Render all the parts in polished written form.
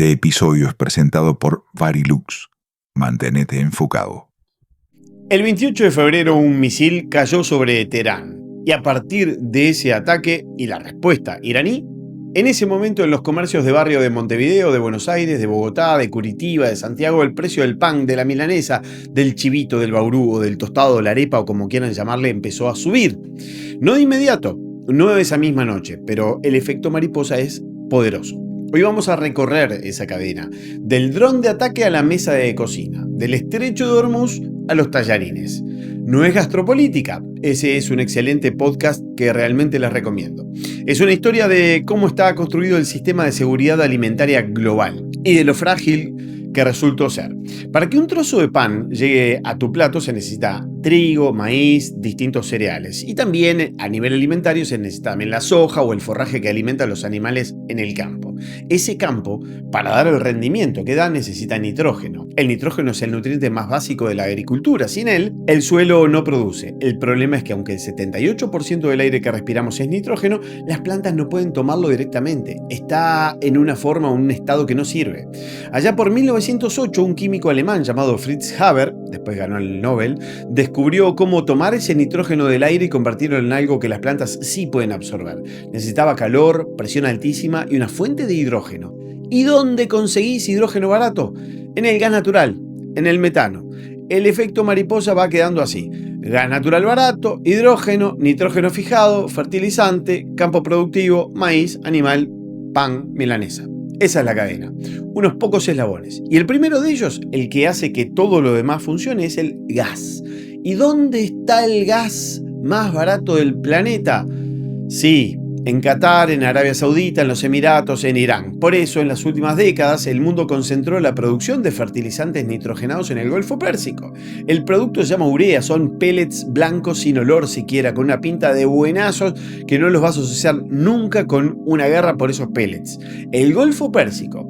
Este episodio es presentado por Varilux. Manténete enfocado. El 28 de febrero un misil cayó sobre Teherán y a partir de ese ataque y la respuesta iraní, en ese momento en los comercios de barrio de Montevideo, de Buenos Aires, de Bogotá, de Curitiba, de Santiago, el precio del pan, de la milanesa, del chivito, del baurú o del tostado, de la arepa o como quieran llamarle, empezó a subir. No de inmediato, no esa misma noche, pero el efecto mariposa es poderoso. Hoy vamos a recorrer esa cadena, del dron de ataque a la mesa de cocina, del estrecho de Hormuz a los tallarines. No es gastropolítica, ese es un excelente podcast que realmente les recomiendo. Es una historia de cómo está construido el sistema de seguridad alimentaria global y de lo frágil que resultó ser. Para que un trozo de pan llegue a tu plato se necesita trigo, maíz, distintos cereales. Y también a nivel alimentario se necesita también la soja o el forraje que alimenta a los animales en el campo. Ese campo, para dar el rendimiento que da, necesita nitrógeno. El nitrógeno es el nutriente más básico de la agricultura. Sin él, el suelo no produce. El problema es que aunque el 78% del aire que respiramos es nitrógeno, las plantas no pueden tomarlo directamente. Está en una forma o un estado que no sirve. Allá por 1908, un químico alemán llamado Fritz Haber, después ganó el Nobel, descubrió cómo tomar ese nitrógeno del aire y convertirlo en algo que las plantas sí pueden absorber. Necesitaba calor, presión altísima y una fuente de hidrógeno. ¿Y dónde conseguís hidrógeno barato? En el gas natural, en el metano. El efecto mariposa va quedando así. Gas natural barato, hidrógeno, nitrógeno fijado, fertilizante, campo productivo, maíz, animal, pan, milanesa. Esa es la cadena. Unos pocos eslabones. Y el primero de ellos, el que hace que todo lo demás funcione, es el gas. ¿Y dónde está el gas más barato del planeta? Sí, en Qatar, en Arabia Saudita, en los Emiratos, en Irán. Por eso, en las últimas décadas, el mundo concentró la producción de fertilizantes nitrogenados en el Golfo Pérsico. El producto se llama urea, son pellets blancos sin olor siquiera, con una pinta de buenazos que no los vas a asociar nunca con una guerra por esos pellets. El Golfo Pérsico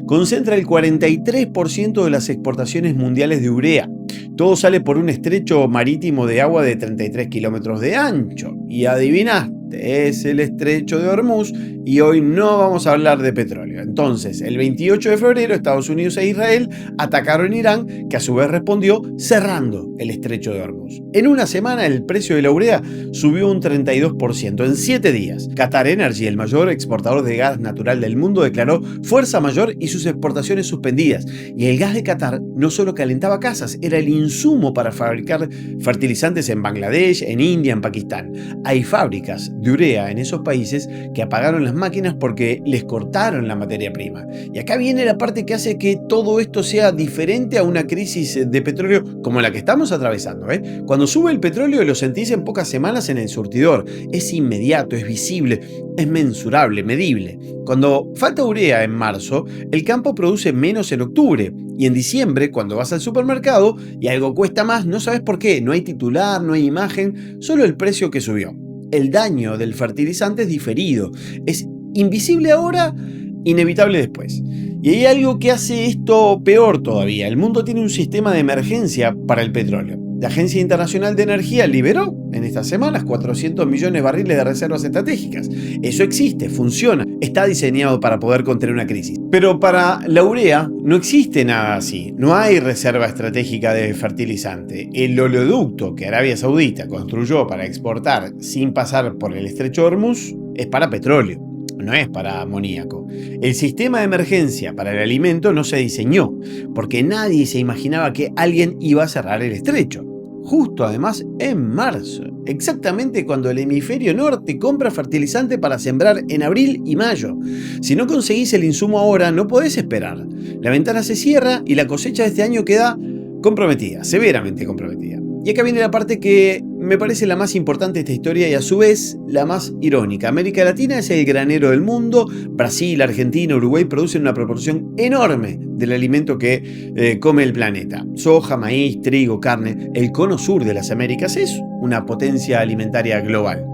concentra el 43% de las exportaciones mundiales de urea. Todo sale por un estrecho marítimo de agua de 33 kilómetros de ancho. Y adivinaste, es el estrecho de Hormuz y hoy no vamos a hablar de petróleo. Entonces, el 28 de febrero, Estados Unidos e Israel atacaron Irán, que a su vez respondió cerrando el estrecho de Hormuz. En una semana, el precio de la urea subió un 32% en 7 días. Qatar Energy, el mayor exportador de gas natural del mundo, declaró fuerza mayor y sus exportaciones suspendidas. Y el gas de Qatar no solo calentaba casas, era el insumo para fabricar fertilizantes en Bangladesh, en India, en Pakistán. Hay fábricas de urea en esos países que apagaron las máquinas porque les cortaron la materia prima. Y acá viene la parte que hace que todo esto sea diferente a una crisis de petróleo como la que estamos atravesando. Cuando sube el petróleo lo sentís en pocas semanas en el surtidor. Es inmediato, es visible, es mensurable, medible. Cuando falta urea en marzo, el campo produce menos en octubre. Y en diciembre, cuando vas al supermercado y algo cuesta más, no sabes por qué. No hay titular, no hay imagen, solo el precio que subió. El daño del fertilizante es diferido. Es invisible ahora, inevitable después. Y hay algo que hace esto peor todavía. El mundo tiene un sistema de emergencia para el petróleo. La Agencia Internacional de Energía liberó en estas semanas 400 millones de barriles de reservas estratégicas. Eso existe, funciona, está diseñado para poder contener una crisis. Pero para la urea no existe nada así. No hay reserva estratégica de fertilizante. El oleoducto que Arabia Saudita construyó para exportar sin pasar por el estrecho de Hormuz es para petróleo. No es para amoníaco. El sistema de emergencia para el alimento no se diseñó, porque nadie se imaginaba que alguien iba a cerrar el estrecho. Justo además en marzo, exactamente cuando el hemisferio norte compra fertilizante para sembrar en abril y mayo. Si no conseguís el insumo ahora, no podés esperar. La ventana se cierra y la cosecha de este año queda comprometida, severamente comprometida. Y acá viene la parte que me parece la más importante de esta historia y a su vez la más irónica. América Latina es el granero del mundo. Brasil, Argentina, Uruguay producen una proporción enorme del alimento que come el planeta. Soja, maíz, trigo, carne. El cono sur de las Américas es una potencia alimentaria global.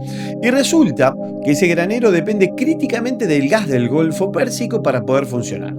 Y resulta que ese granero depende críticamente del gas del Golfo Pérsico para poder funcionar.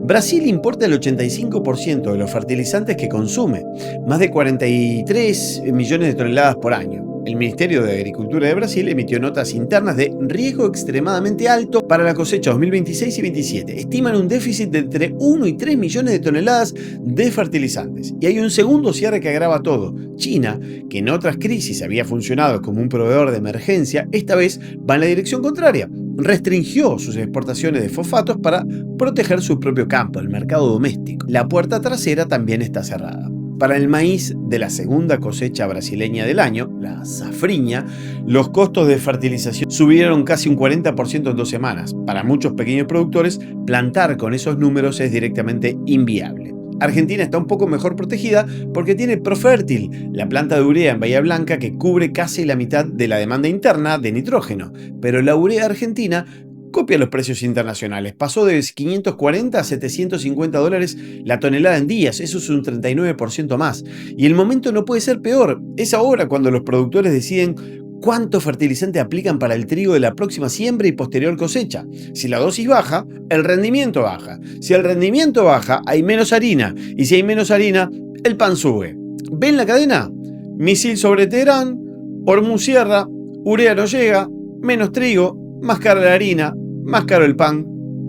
Brasil importa el 85% de los fertilizantes que consume, más de 43 millones de toneladas por año. El Ministerio de Agricultura de Brasil emitió notas internas de riesgo extremadamente alto para la cosecha 2026 y 2027. Estiman un déficit de entre 1 y 3 millones de toneladas de fertilizantes. Y hay un segundo cierre que agrava todo. China, que en otras crisis había funcionado como un proveedor de emergencia, esta vez va en la dirección contraria. Restringió sus exportaciones de fosfatos para proteger su propio campo, el mercado doméstico. La puerta trasera también está cerrada. Para el maíz de la segunda cosecha brasileña del año, la safriña, los costos de fertilización subieron casi un 40% en 2 semanas. Para muchos pequeños productores, plantar con esos números es directamente inviable. Argentina está un poco mejor protegida porque tiene Profértil, la planta de urea en Bahía Blanca que cubre casi la mitad de la demanda interna de nitrógeno. Pero la urea argentina copia los precios internacionales. Pasó de 540 a 750 dólares la tonelada en días. Eso es un 39% más. Y el momento no puede ser peor. Es ahora cuando los productores deciden cuánto fertilizante aplican para el trigo de la próxima siembra y posterior cosecha. Si la dosis baja, el rendimiento baja. Si el rendimiento baja, hay menos harina. Y si hay menos harina, el pan sube. ¿Ven la cadena? Misil sobre Teherán, Hormuz cierra, urea no llega, menos trigo, más cara la harina, más caro el pan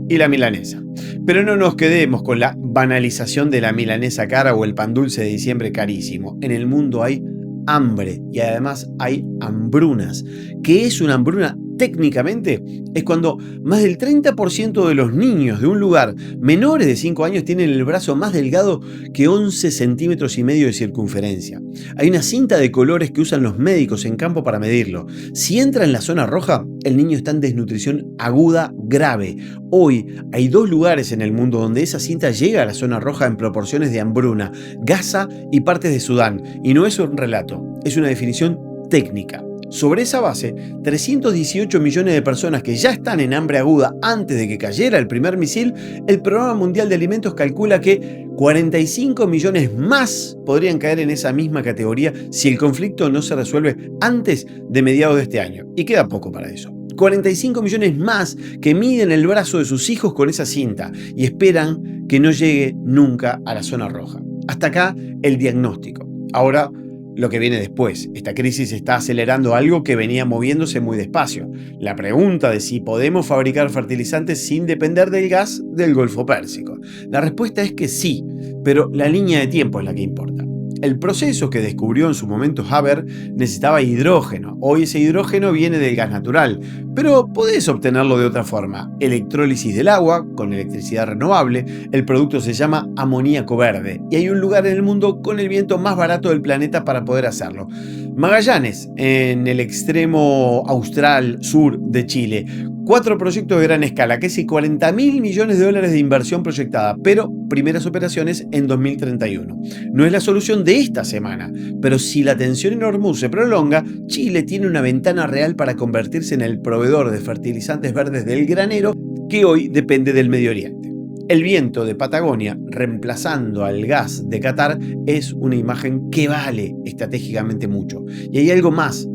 y la milanesa. Pero no nos quedemos con la banalización de la milanesa cara o el pan dulce de diciembre carísimo. En el mundo hay hambre y además hay hambrunas. ¿Qué es una hambruna? Técnicamente es cuando más del 30% de los niños de un lugar menores de 5 años tienen el brazo más delgado que 11 centímetros y medio de circunferencia. Hay una cinta de colores que usan los médicos en campo para medirlo. Si entra en la zona roja, el niño está en desnutrición aguda grave. Hoy hay 2 lugares en el mundo donde esa cinta llega a la zona roja en proporciones de hambruna: Gaza y partes de Sudán. Y no es un relato, es una definición técnica. Sobre esa base, 318 millones de personas que ya están en hambre aguda antes de que cayera el primer misil, el Programa Mundial de Alimentos calcula que 45 millones más podrían caer en esa misma categoría si el conflicto no se resuelve antes de mediados de este año. Y queda poco para eso. 45 millones más que miden el brazo de sus hijos con esa cinta y esperan que no llegue nunca a la zona roja. Hasta acá el diagnóstico. Ahora, lo que viene después. Esta crisis está acelerando algo que venía moviéndose muy despacio. La pregunta de si podemos fabricar fertilizantes sin depender del gas del Golfo Pérsico. La respuesta es que sí, pero la línea de tiempo es la que importa. El proceso que descubrió en su momento Haber necesitaba hidrógeno. Hoy ese hidrógeno viene del gas natural, pero podés obtenerlo de otra forma. Electrólisis del agua con electricidad renovable. El producto se llama amoníaco verde y hay un lugar en el mundo con el viento más barato del planeta para poder hacerlo. Magallanes, en el extremo austral sur de Chile. 4 proyectos de gran escala, casi 40.000 millones de dólares de inversión proyectada, pero primeras operaciones en 2031. No es la solución de esta semana, pero si la tensión en Hormuz se prolonga, Chile tiene una ventana real para convertirse en el proveedor de fertilizantes verdes del granero que hoy depende del Medio Oriente. El viento de Patagonia reemplazando al gas de Qatar es una imagen que vale estratégicamente mucho. Y hay algo más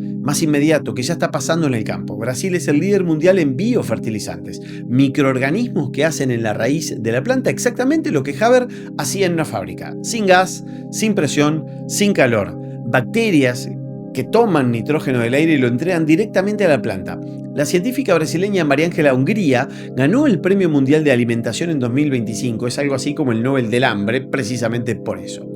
inmediato que ya está pasando en el campo. Brasil es el líder mundial en biofertilizantes, microorganismos que hacen en la raíz de la planta exactamente lo que Haber hacía en una fábrica, sin gas, sin presión, sin calor. Bacterias que toman nitrógeno del aire y lo entregan directamente a la planta. La científica brasileña María Ángela Hungría ganó el Premio Mundial de Alimentación en 2025. Es algo así como el Nobel del Hambre, precisamente por eso.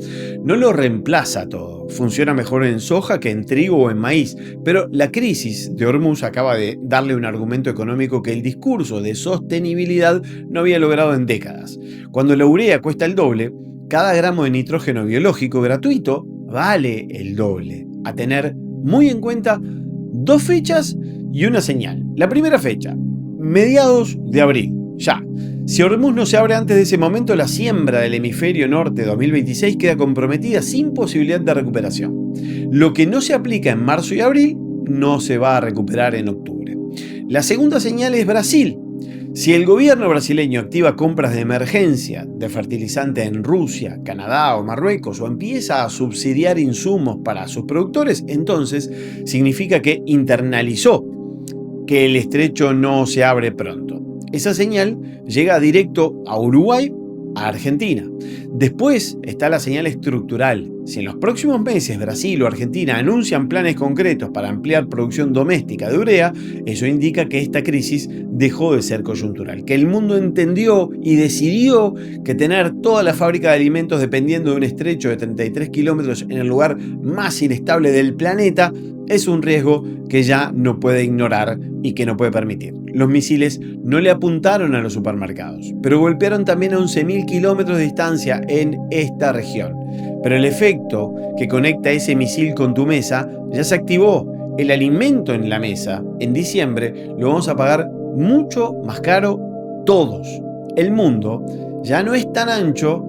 No lo reemplaza todo. Funciona mejor en soja que en trigo o en maíz. Pero la crisis de Hormuz acaba de darle un argumento económico que el discurso de sostenibilidad no había logrado en décadas. Cuando la urea cuesta el doble, cada gramo de nitrógeno biológico gratuito vale el doble. A tener muy en cuenta 2 fechas y una señal. La primera fecha, mediados de abril, ya. Si Hormuz no se abre antes de ese momento, la siembra del hemisferio norte 2026 queda comprometida sin posibilidad de recuperación. Lo que no se aplica en marzo y abril no se va a recuperar en octubre. La segunda señal es Brasil. Si el gobierno brasileño activa compras de emergencia de fertilizante en Rusia, Canadá o Marruecos o empieza a subsidiar insumos para sus productores, entonces significa que internalizó que el estrecho no se abre pronto. Esa señal llega directo a Uruguay, a Argentina. Después está la señal estructural. Si en los próximos meses Brasil o Argentina anuncian planes concretos para ampliar producción doméstica de urea, eso indica que esta crisis dejó de ser coyuntural, que el mundo entendió y decidió que tener toda la fábrica de alimentos dependiendo de un estrecho de 33 kilómetros en el lugar más inestable del planeta es un riesgo que ya no puede ignorar y que no puede permitir. Los misiles no le apuntaron a los supermercados, pero golpearon también a 11.000 kilómetros de distancia en esta región. Pero el efecto que conecta ese misil con tu mesa ya se activó. El alimento en la mesa, en diciembre, lo vamos a pagar mucho más caro todos. El mundo ya no es tan ancho,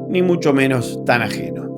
ni mucho menos tan ajeno.